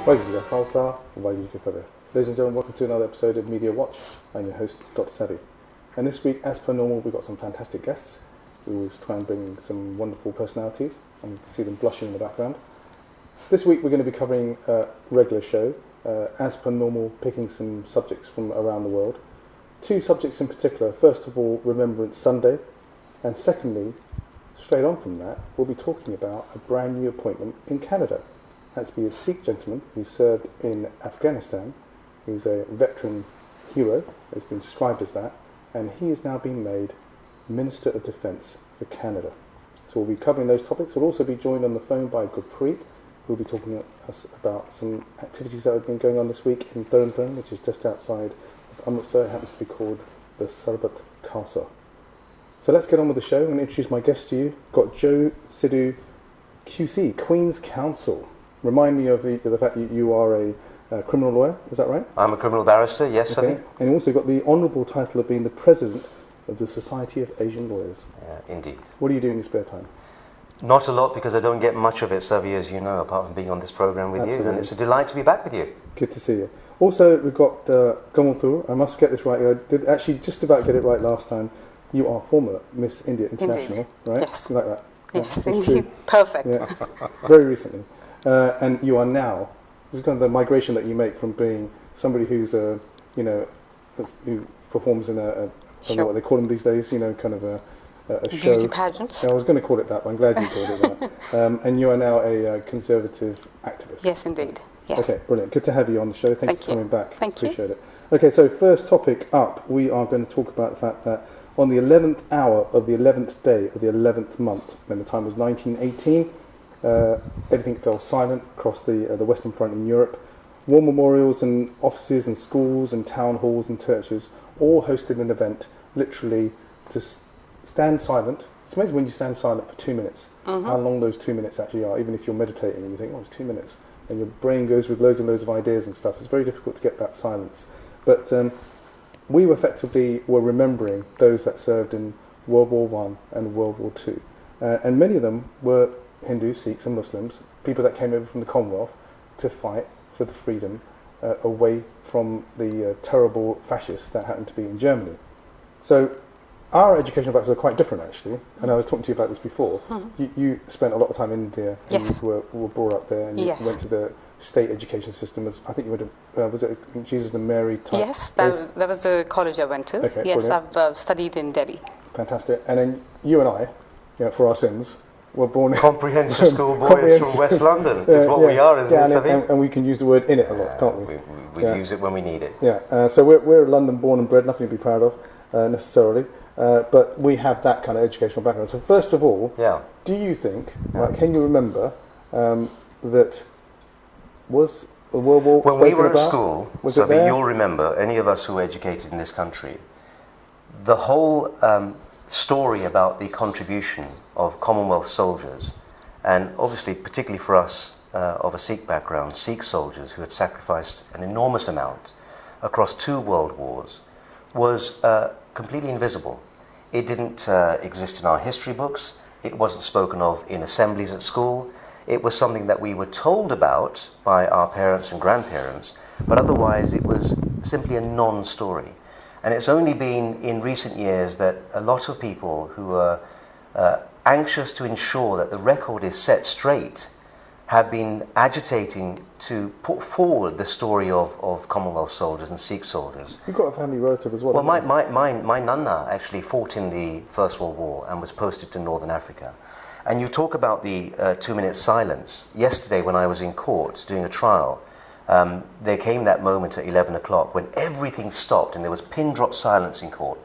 Sarbat Khalsa, Ladies and gentlemen, welcome to another episode of Media Watch. I'm your host, Drsavi. And this week, as per normal, we've got some fantastic guests. We always try and bring some wonderful personalities, and you can see them blushing in the background. This week, we're going to be covering a regular show, as per normal, picking some subjects from around the world. Two subjects in particular. First of all, Remembrance Sunday, and secondly, straight on from that, we'll be talking about a brand new appointment in Canada. That's to be a Sikh gentleman who served in Afghanistan. He's a veteran hero, has been described as that, and he is now being made Minister of Defence for Canada. So we'll be covering those topics. We'll also be joined on the phone by Gurpreet, who will be talking to us about some activities that have been going on this week in Toor, which is just outside of Armistice. It happens to be called the Sarbat Khalsa. So let's get on with the show. I'm going to introduce my guests to you. Got Joe Sidhu, QC, Queen's Counsel. Remind me of the fact that you are a criminal lawyer, is that right? I'm a criminal barrister, yes. Okay. And you also got the honourable title of being the President of the Society of Asian Lawyers. Indeed. What do you do in your spare time? Not a lot, because I don't get much of it, Savi, as you know, apart from being on this programme with Absolutely. you, and it's a delight to be back with you. Good to see you. Also, we've got Kanwal Toor. I must get this right. I did actually just about get it right last time. You are former Miss India International, Indeed. right? Yes. You like that? Yes, Yeah, indeed. Perfect. Yeah. Very recently. And you are now, this is kind of the migration that you make from being somebody who's who performs in I don't know what they call them these days, kind of a show. Beauty pageants. I was going to call it that, but I'm glad you called it that. And you are now a conservative activist. Yes, indeed. Yes. Okay, brilliant. Good to have you on the show. Thank you for coming back. Thank you. Appreciate it. Okay, so first topic up, we are going to talk about the fact that on the 11th hour of the 11th day of the 11th month, when the time was 1918, everything fell silent across the Western Front in Europe. War memorials and offices and schools and town halls and churches all hosted an event, literally to stand silent. It's amazing when you stand silent for 2 minutes, how long those 2 minutes actually are, even if you're meditating and you think, oh, it's 2 minutes, and your brain goes with loads and loads of ideas and stuff. It's very difficult to get that silence. But we effectively were remembering those that served in World War I and World War II. And many of them were Hindus, Sikhs and Muslims, people that came over from the Commonwealth to fight for the freedom away from the terrible fascists that happened to be in Germany. So our educational backgrounds are quite different, actually, and I was talking to you about this before. You spent a lot of time in India, and Yes. you were brought up there, and you Yes. went to the state education system. I think you went to, was it Jesus and Mary type? Yes, place? that was the college I went to. Okay, yes, brilliant. I've studied in Delhi. Fantastic. And then you and I, for our sins, were born in Comprehensive school boys from West London is what we are, isn't it, Savi? and we can use the word in it a lot, can't we? We use it when we need it. Yeah, so we're London born and bred, nothing to be proud of necessarily, but we have that kind of educational background. So first of all, do you think, can you remember that was the World War When we were about? at school, Was it Savi, there? you'll remember, any of us who were educated in this country, the whole story about the contribution of Commonwealth soldiers, and obviously particularly for us of a Sikh background, Sikh soldiers who had sacrificed an enormous amount across 2 world wars, was completely invisible. It didn't exist in our history books. It wasn't spoken of in assemblies at school. It was something that we were told about by our parents and grandparents, but otherwise it was simply a non-story. And it's only been in recent years that a lot of people who are anxious to ensure that the record is set straight have been agitating to put forward the story of Commonwealth soldiers and Sikh soldiers. You've got a family relative as well. Well, my nana actually fought in the First World War and was posted to Northern Africa. And you talk about the 2-minute silence. Yesterday when I was in court doing a trial, there came that moment at 11 o'clock when everything stopped and there was pin-drop silence in court.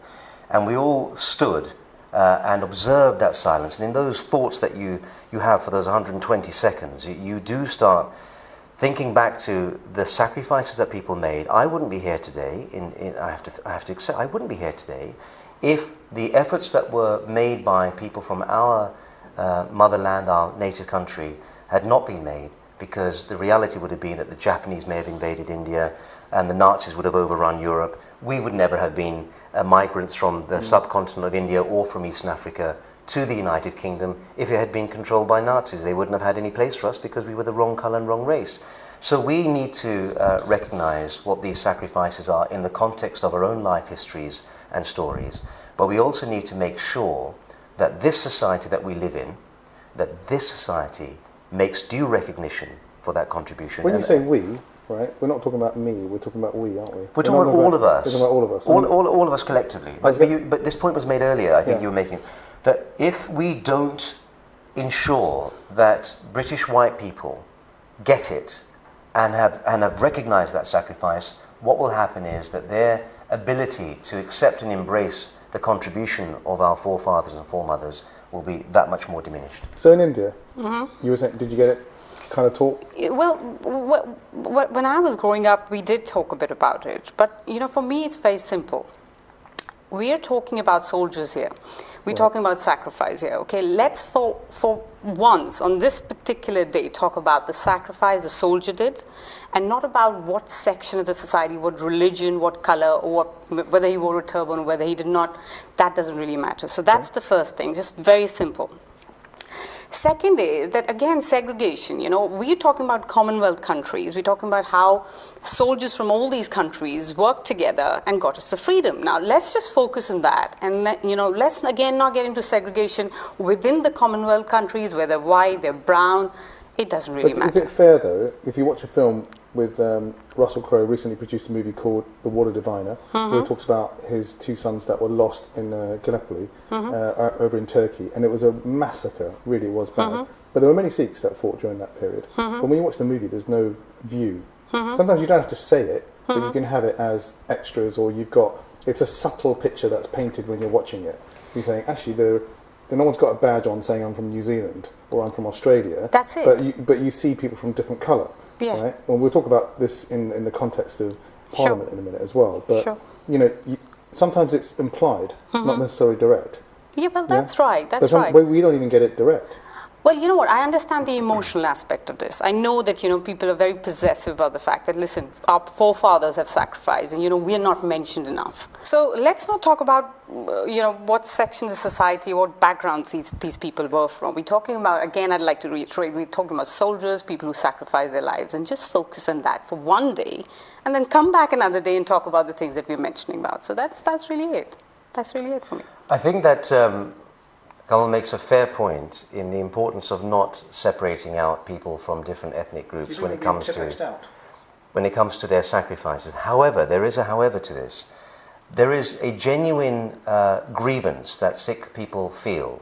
And we all stood and observed that silence. And in those thoughts that you have for those 120 seconds, you do start thinking back to the sacrifices that people made. I wouldn't be here today, I have to accept, I wouldn't be here today if the efforts that were made by people from our motherland, our native country, had not been made, because the reality would have been that the Japanese may have invaded India and the Nazis would have overrun Europe. We would never have been migrants from the subcontinent of India or from Eastern Africa to the United Kingdom if it had been controlled by Nazis. They wouldn't have had any place for us because we were the wrong colour and wrong race. So we need to recognize what these sacrifices are in the context of our own life histories and stories. But we also need to make sure that this society that we live in, that this society makes due recognition for that contribution. When you say we, right, we're not talking about me, we're talking about we, aren't we? We're talking about all of us. We're talking about all of us. All of us collectively. But this point was made earlier, I think you were making, that if we don't ensure that British white people get it and have recognized that sacrifice, what will happen is that their ability to accept and embrace the contribution of our forefathers and foremothers will be that much more diminished. So in India, you were saying, did you get it kind of taught? Well, when I was growing up, we did talk a bit about it. But, for me, it's very simple. We are talking about soldiers here. We're talking about sacrifice here. Okay, let's for once, on this particular day, talk about the sacrifice the soldier did, and not about what section of the society, what religion, what color, or whether he wore a turban or whether he did not. That doesn't really matter. So that's the first thing, just very simple. Second is that, again, segregation. We're talking about Commonwealth countries. We're talking about how soldiers from all these countries worked together and got us the freedom. Now, let's just focus on that. And, let's, again, not get into segregation within the Commonwealth countries, where they're white, they're brown. It doesn't really matter. Is it fair, though, if you watch a film with Russell Crowe, recently produced a movie called The Water Diviner, where he talks about his two sons that were lost in Gallipoli over in Turkey, and it was a massacre, really it was bad. But there were many Sikhs that fought during that period. But when you watch the movie, there's no view. Sometimes you don't have to say it, but you can have it as extras, or it's a subtle picture that's painted when you're watching it. You're saying, actually, no one's got a badge on saying I'm from New Zealand or I'm from Australia. That's it. But you see people from different colour. Yeah. Right? And we'll talk about this in the context of Parliament in a minute as well. But sometimes it's implied, not necessarily direct. Yeah, well, that's right. That's right. We don't even get it direct. Well, you know what? I understand the emotional aspect of this. I know that, people are very possessive about the fact that, listen, our forefathers have sacrificed and, we're not mentioned enough. So let's not talk about, what section of society, what backgrounds these people were from. We're talking about, again, I'd like to reiterate, we're talking about soldiers, people who sacrifice their lives, and just focus on that for one day and then come back another day and talk about the things that we're mentioning about. So that's really it. That's really it for me. I think that Kanwal makes a fair point in the importance of not separating out people from different ethnic groups when it comes to their sacrifices. However, there is a however to this. There is a genuine grievance that Sikh people feel,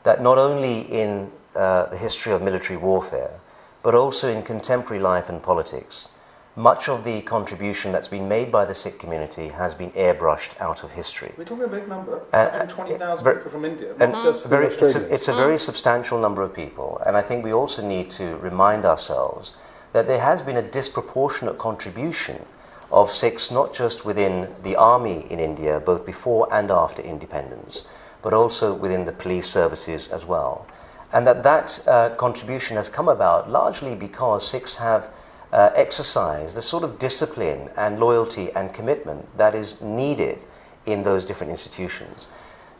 that not only in the history of military warfare, but also in contemporary life and politics, much of the contribution that's been made by the Sikh community has been airbrushed out of history. We're talking a big number, 120,000 people from India, not just it's a very substantial number of people, and I think we also need to remind ourselves that there has been a disproportionate contribution of Sikhs, not just within the army in India, both before and after independence, but also within the police services as well. And that contribution has come about largely because Sikhs have exercise the sort of discipline and loyalty and commitment that is needed in those different institutions.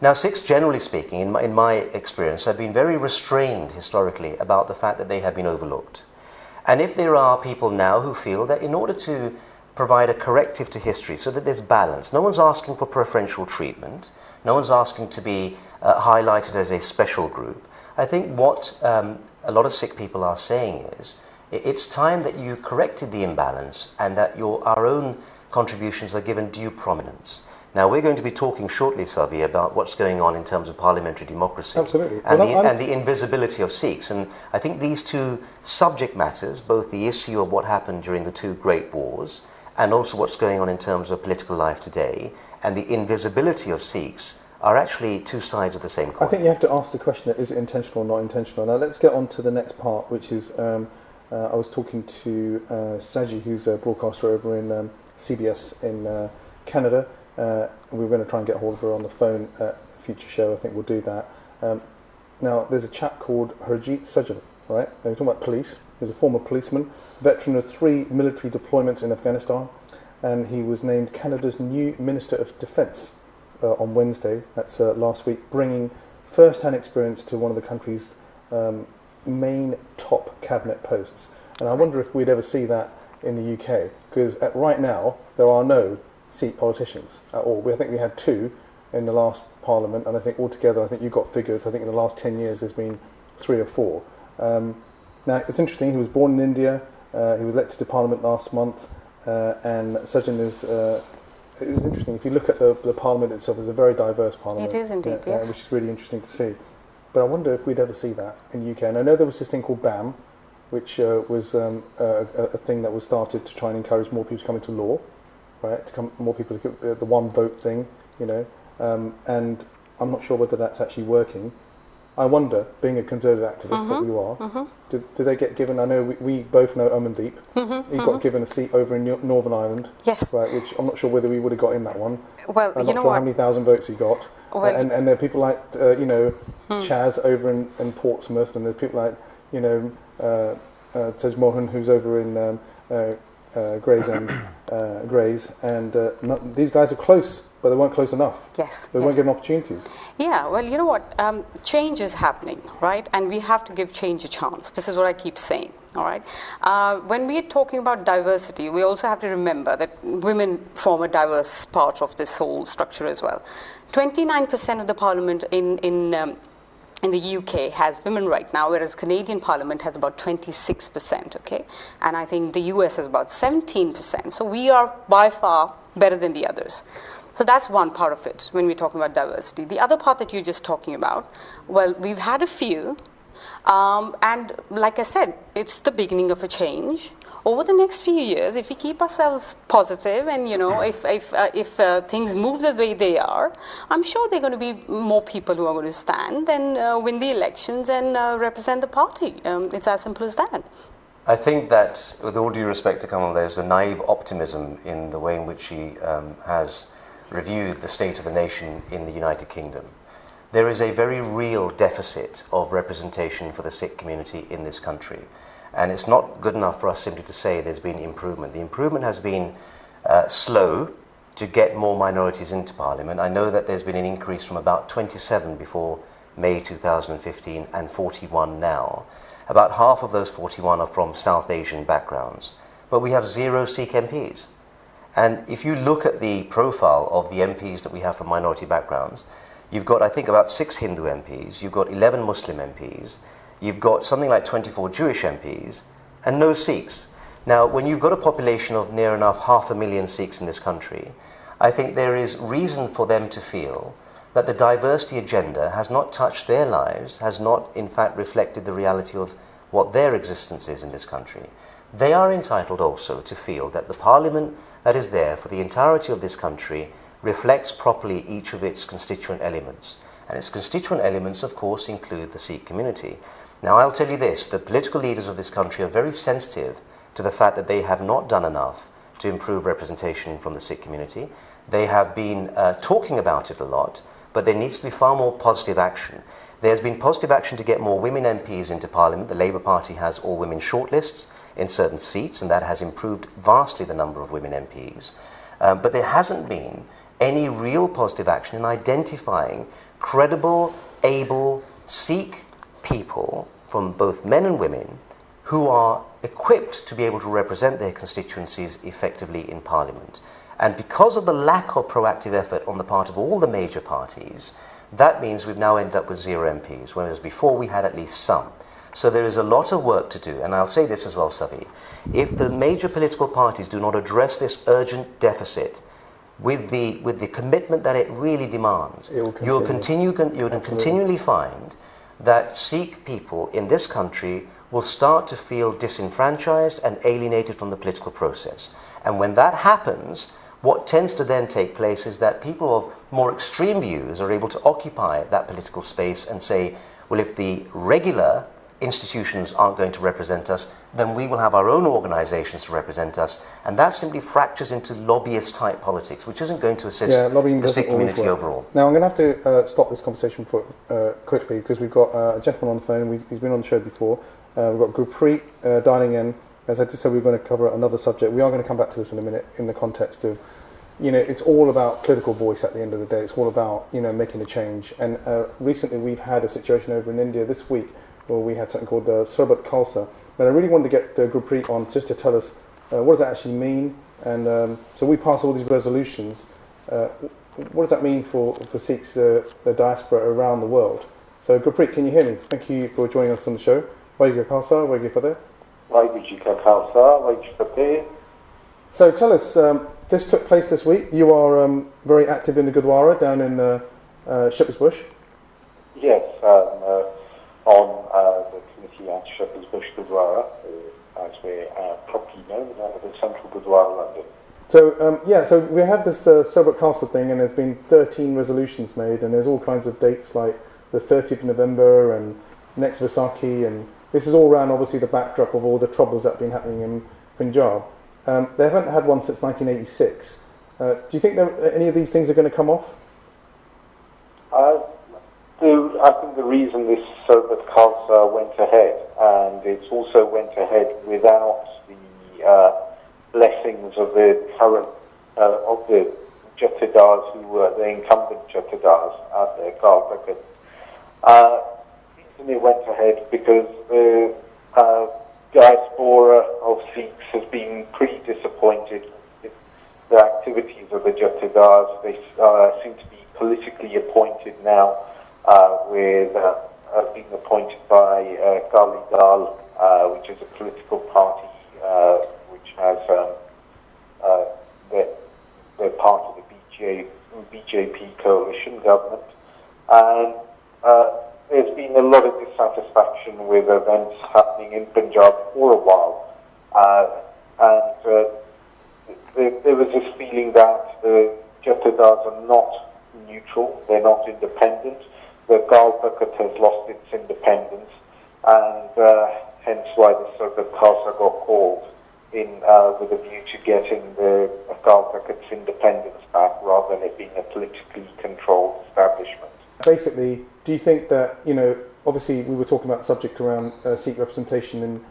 Now, Sikhs, generally speaking, in my experience, have been very restrained historically about the fact that they have been overlooked. And if there are people now who feel that in order to provide a corrective to history so that there's balance, no one's asking for preferential treatment, no one's asking to be highlighted as a special group, I think what a lot of Sikh people are saying is, it's time that you corrected the imbalance and that our own contributions are given due prominence. Now, we're going to be talking shortly, Savi, about what's going on in terms of parliamentary democracy. Absolutely. And the invisibility of Sikhs. And I think these two subject matters, both the issue of what happened during the two great wars and also what's going on in terms of political life today, and the invisibility of Sikhs, are actually two sides of the same coin. I think you have to ask the question, that is it intentional or not intentional? Now, let's get on to the next part, which is... I was talking to Saji, who's a broadcaster over in CBS in Canada. We were going to try and get hold of her on the phone at a future show. I think we'll do that. Now, there's a chap called Harjit Sajjan, right? We're talking about police. He's a former policeman, veteran of 3 military deployments in Afghanistan, and he was named Canada's new Minister of Defence on Wednesday. That's last week, bringing first-hand experience to one of the country's main top cabinet posts. And I wonder if we'd ever see that in the UK, because right now there are no Sikh politicians at all. I think we had 2 in the last Parliament, and I think altogether, I think you've got figures, I think in the last 10 years there's been 3 or 4. Now, it's interesting, he was born in India, he was elected to Parliament last month, and Sajjan is... it's interesting, if you look at the Parliament itself, it's a very diverse Parliament. It is indeed, yes. Which is really interesting to see. But I wonder if we'd ever see that in the UK. And I know there was this thing called BAM, which was a thing that was started to try and encourage more people to come into law, right? More people to get the one vote thing, you know. And I'm not sure whether that's actually working. I wonder, being a Conservative activist that you are, do they get given? I know we both know Amandeep. He got given a seat over in Northern Ireland, yes, right? Which I'm not sure whether we would have got in that one. Well, I'm not sure how many thousand votes he got. Well, and there are people like Chaz over in Portsmouth, and there's people like Tej Mohan, who's over in Grays, and these guys are close, but they weren't close enough. Yes, they weren't given opportunities. Yeah, well, you know what? Change is happening, right? And we have to give change a chance. This is what I keep saying, all right? When we are talking about diversity, we also have to remember that women form a diverse part of this whole structure as well. 29% of the parliament in the UK has women right now, whereas Canadian Parliament has about 26%, okay? And I think the US has about 17%. So we are by far better than the others. So that's one part of it when we're talking about diversity. The other part that you're just talking about, well, we've had a few, and like I said, it's the beginning of a change. Over the next few years, if we keep ourselves positive and, you know, if things move the way they are, I'm sure there are going to be more people who are going to stand and win the elections and represent the party. It's as simple as that. I think that, with all due respect to Kanwal, there's a naive optimism in the way in which she has reviewed the state of the nation in the United Kingdom. There is a very real deficit of representation for the Sikh community in this country. And it's not good enough for us simply to say there's been improvement. The improvement has been slow to get more minorities into Parliament. I know that there's been an increase from about 27 before May 2015 and 41 now. About half of those 41 are from South Asian backgrounds. But we have 0 Sikh MPs. And if you look at the profile of the MPs that we have from minority backgrounds, you've got, I think, about 6 Hindu MPs, you've got 11 Muslim MPs, you've got something like 24 Jewish MPs, and no Sikhs. Now, when you've got a population of near enough 500,000 Sikhs in this country, I think there is reason for them to feel that the diversity agenda has not touched their lives, has not, in fact, reflected the reality of what their existence is in this country. They are entitled also to feel that the Parliament that is there for the entirety of this country reflects properly each of its constituent elements. And its constituent elements, of course, include the Sikh community. Now, I'll tell you this, the political leaders of this country are very sensitive to the fact that they have not done enough to improve representation from the Sikh community. They have been talking about it a lot, but there needs to be far more positive action. There's been positive action to get more women MPs into Parliament. The Labour Party has all-women shortlists in certain seats, and that has improved vastly the number of women MPs. But there hasn't been any real positive action in identifying credible, able Sikh people from both men and women who are equipped to be able to represent their constituencies effectively in Parliament. And because of the lack of proactive effort on the part of all the major parties, that means we've now ended up with 0 MPs, whereas before we had at least some. So there is a lot of work to do, and I'll say this as well, Savi. If the major political parties do not address this urgent deficit with the commitment that it really demands, you'll continually find that Sikh people in this country will start to feel disenfranchised and alienated from the political process. And when that happens, what tends to then take place is that people of more extreme views are able to occupy that political space and say, well, if the regular institutions aren't going to represent us, then we will have our own organizations to represent us. And that simply fractures into lobbyist-type politics, which isn't going to assist the Sikh community overall. Now, I'm going to have to stop this conversation for quickly, because we've got a gentleman on the phone. He's been on the show before. We've got Gurpreet dialing in. As I just said, we're going to cover another subject. We are going to come back to this in a minute in the context of, you know, it's all about political voice at the end of the day. It's all about, you know, making a change. And recently we've had a situation over in India this week where we had something called the Sarbat Khalsa. And I really wanted to get Gurpreet on just to tell us what does that actually mean. And so we pass all these resolutions. What does that mean for Sikhs, the diaspora around the world? So Gurpreet, can you hear me? Thank you for joining us on the show. Waheguru Khalsa, Waheguru Fateh. Waheguru Ji Ka Khalsa, Waheguru Fateh. So tell us, this took place this week. You are very active in the Gurdwara down in Shepherds Busch. Yes, on the committee at Shepherds Busch Gurdwara, as we're properly known, the central Gurdwara, London. So so we had this Sarbat Khalsa thing, and there's been 13 resolutions made, and there's all kinds of dates like the 30th of November and next Vaisakhi, and this is all around obviously the backdrop of all the troubles that have been happening in Punjab. They haven't had one since 1986. Do you think any of these things are going to come off? I think the reason this Sarbat Khalsa went ahead, and it also went ahead without the blessings of the current of the Jathedars who were the incumbent Jathedars at the Gurdwara. It went ahead because the diaspora of Sikhs has been pretty disappointed with the activities of the Jathedars. They seem to be politically appointed now, with being appointed by Kali Dal, which is a political party which has they're part of the BJP coalition government, and there's been a lot of dissatisfaction with events happening in Punjab for a while, and there was this feeling that the Jathedars are not neutral, they're not independent. The Gurdwara has lost its independence, and hence why the Sarbat Khalsa got called in with a view to getting the Gurdwara's independence back rather than it being a politically controlled establishment. Basically, do you think that, obviously we were talking about the subject around Sikh representation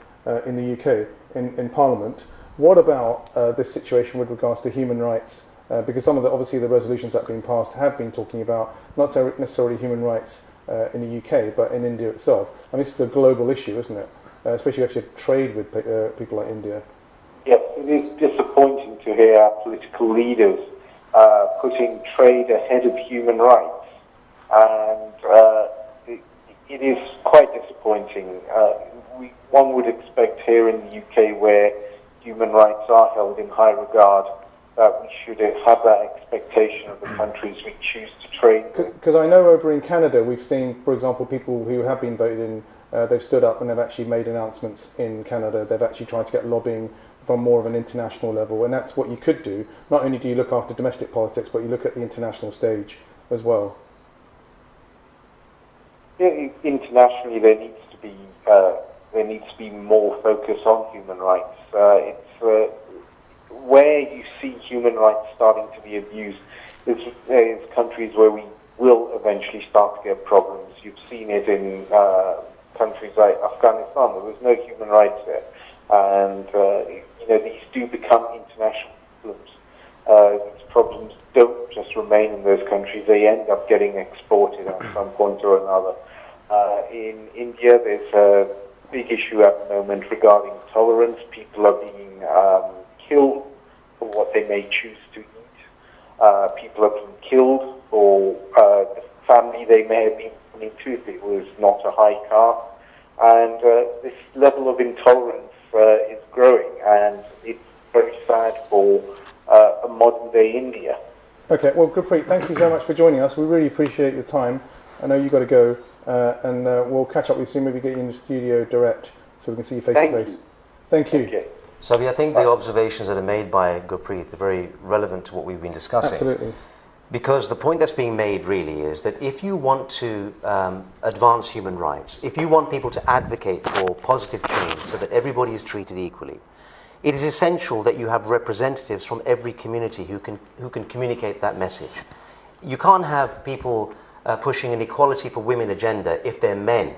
in the UK, in Parliament. What about this situation with regards to human rights? Because some of the resolutions that have been passed have been talking about not necessarily human rights in the UK, but in India itself. And this is a global issue, isn't it? Especially if you trade with people like India. Yes, it is disappointing to hear our political leaders putting trade ahead of human rights. And it is quite disappointing. One would expect here in the UK, where human rights are held in high regard, that we should have that expectation of the countries we choose to trade with. Because I know over in Canada we've seen, for example, people who have been voted in, they've stood up and they've actually made announcements in Canada. They've actually tried to get lobbying from more of an international level, and that's what you could do. Not only do you look after domestic politics, but you look at the international stage as well. Yeah, internationally, there needs to be more focus on human rights. It's where you see human rights starting to be abused. There's countries where we will eventually start to get problems. You've seen it in countries like Afghanistan. There was no human rights there, and these do become international problems. These problems don't just remain in those countries; they end up getting exported at some point or another. In India, there's a big issue at the moment regarding tolerance. People are being killed for what they may choose to eat. People are being killed for the family they may have been born into if it was not a high caste. And this level of intolerance is growing, and it's very sad for a modern-day India. Okay, well, Gurpreet, thank you so much for joining us. We really appreciate your time. I know you've got to go, and we'll catch up with you soon. Maybe get you in the studio direct so we can see you face to face. Thank you. Okay. Savi, I think the observations that are made by Gurpreet are very relevant to what we've been discussing. Absolutely. Because the point that's being made really is that if you want to advance human rights, if you want people to advocate for positive change so that everybody is treated equally, it is essential that you have representatives from every community who can communicate that message. You can't have people pushing an equality for women agenda if they're men.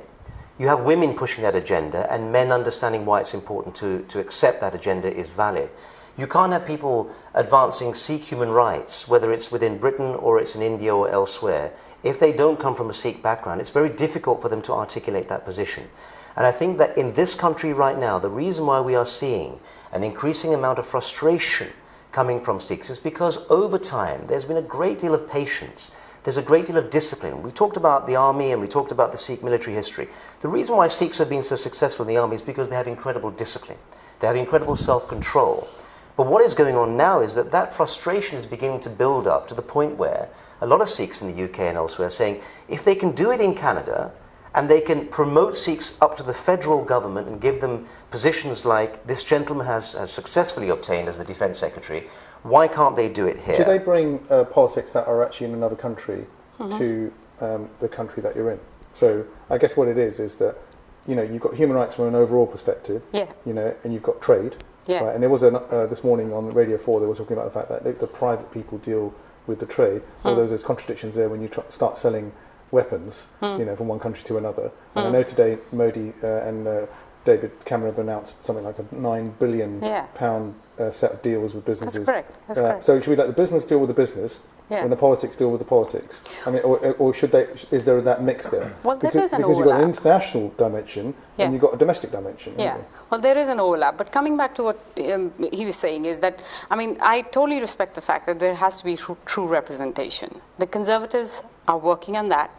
You have women pushing that agenda and men understanding why it's important to accept that agenda is valid. You can't have people advancing Sikh human rights, whether it's within Britain or it's in India or elsewhere, if they don't come from a Sikh background, it's very difficult for them to articulate that position. And I think that in this country right now, the reason why we are seeing an increasing amount of frustration coming from Sikhs is because over time there's been a great deal of patience, there's a great deal of discipline. We talked about the army and we talked about the Sikh military history. The reason why Sikhs have been so successful in the army is because they have incredible discipline, they have incredible self-control. But what is going on now is that that frustration is beginning to build up to the point where a lot of Sikhs in the UK and elsewhere are saying if they can do it in Canada and they can promote Sikhs up to the federal government and give them positions like this gentleman has successfully obtained as the Defence Secretary, why can't they do it here? Should they bring politics that are actually in another country to the country that you're in? So I guess what it is that, you know, you've got human rights from an overall perspective, you know, and you've got trade. Yeah. Right? And there was this morning on Radio 4, they were talking about the fact that the private people deal with the trade. Although there's contradictions there when you start selling weapons, you know, from one country to another. And I know today Modi and David Cameron have announced something like a £9 billion set of deals with businesses. That's correct. That's correct. So should we let the business deal with the business, and the politics deal with the politics? I mean, or should they? Is there that mix there? Well, there is an because you've got an overlap. international dimension and you've got a domestic dimension. Yeah, well, there is an overlap. But coming back to what he was saying is that, I mean, I totally respect the fact that there has to be true representation. The Conservatives are working on that.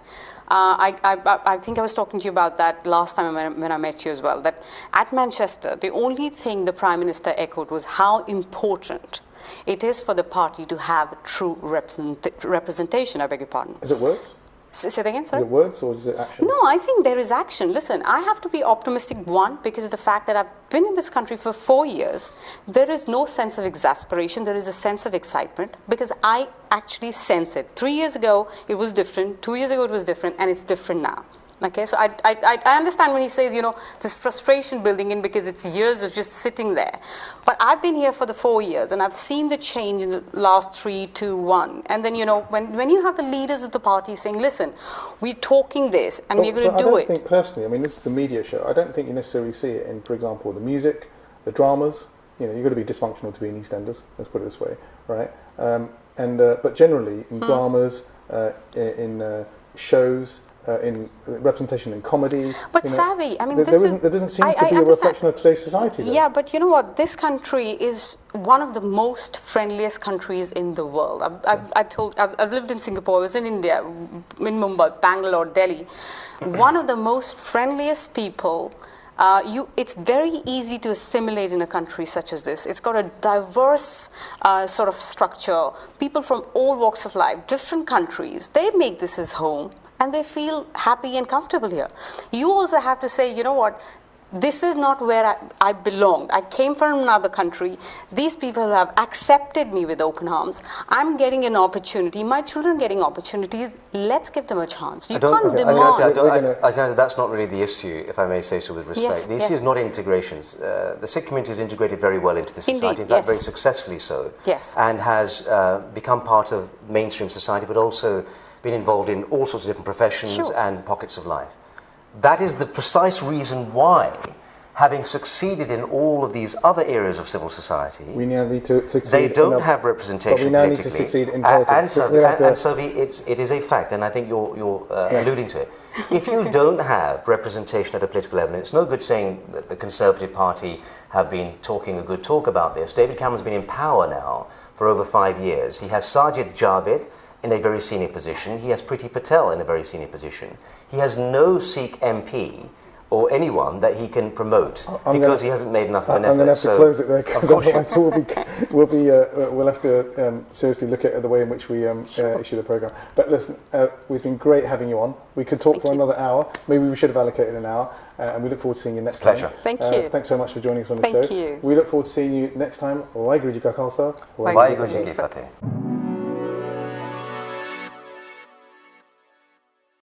I think I was talking to you about that last time when I met you as well, that at Manchester, the only thing the Prime Minister echoed was how important it is for the party to have true representation. I beg your pardon. Is it words? Say that again, sorry? Is it words or is it action? No, I think there is action. Listen, I have to be optimistic, one, because of the fact that I've been in this country for 4 years. There is no sense of exasperation. There is a sense of excitement because I actually sense it. 3 years ago, it was different. 2 years ago, it was different, and it's different now. Okay, so I understand when he says, you know, this frustration building in because it's years of just sitting there. But I've been here for the 4 years and I've seen the change in the last 3, 2, 1. And then, you know, when you have the leaders of the party saying, listen, we're talking this and we're going to do it. I don't think personally, I mean, this is the media show. I don't think you necessarily see it in, for example, the music, the dramas. You know, you've got to be dysfunctional to be in EastEnders, let's put it this way, right? But generally, in dramas, in shows, in representation in comedy. But you know, Savi, I mean, there doesn't seem to be a reflection of today's society. Though. Yeah, but you know what? This country is one of the most friendliest countries in the world. I've lived in Singapore, I was in India, in Mumbai, Bangalore, Delhi. One of the most friendliest people. It's very easy to assimilate in a country such as this. It's got a diverse sort of structure. People from all walks of life, different countries, they make this as home. And they feel happy and comfortable here. You also have to say, you know what, this is not where I belonged. I came from another country. These people have accepted me with open arms. I'm getting an opportunity. My children are getting opportunities. Let's give them a chance. You can't demand. I think that's not really the issue, if I may say so with respect. Yes, the issue is not integrations. The Sikh community is integrated very well into the society, in fact very successfully so, and has become part of mainstream society, but also been involved in all sorts of different professions and pockets of life. That is the precise reason why, having succeeded in all of these other areas of civil society, we now need to succeed. They don't have representation but we now politically. Need to succeed in politics. And so it is a fact, and I think you're alluding to it. If you don't have representation at a political level, it's no good saying that the Conservative Party have been talking a good talk about this. David Cameron's been in power now for over 5 years. He has Sajid Javid in a very senior position. He has Priti Patel in a very senior position. He has no Sikh MP or anyone that he can promote because he hasn't made enough of an effort. I'm going to have to close it there because otherwise we'll have to seriously look at the way in which we issue the programme. But listen, we've been great having you on. We could talk for another hour. Maybe we should have allocated an hour. And we look forward to seeing you next time. Pleasure. Thank you. Thanks so much for joining us on the show. Thank you. We look forward to seeing you next time. Waheguru Ji Ka Khalsa. Waheguru Ji Ki Fateh.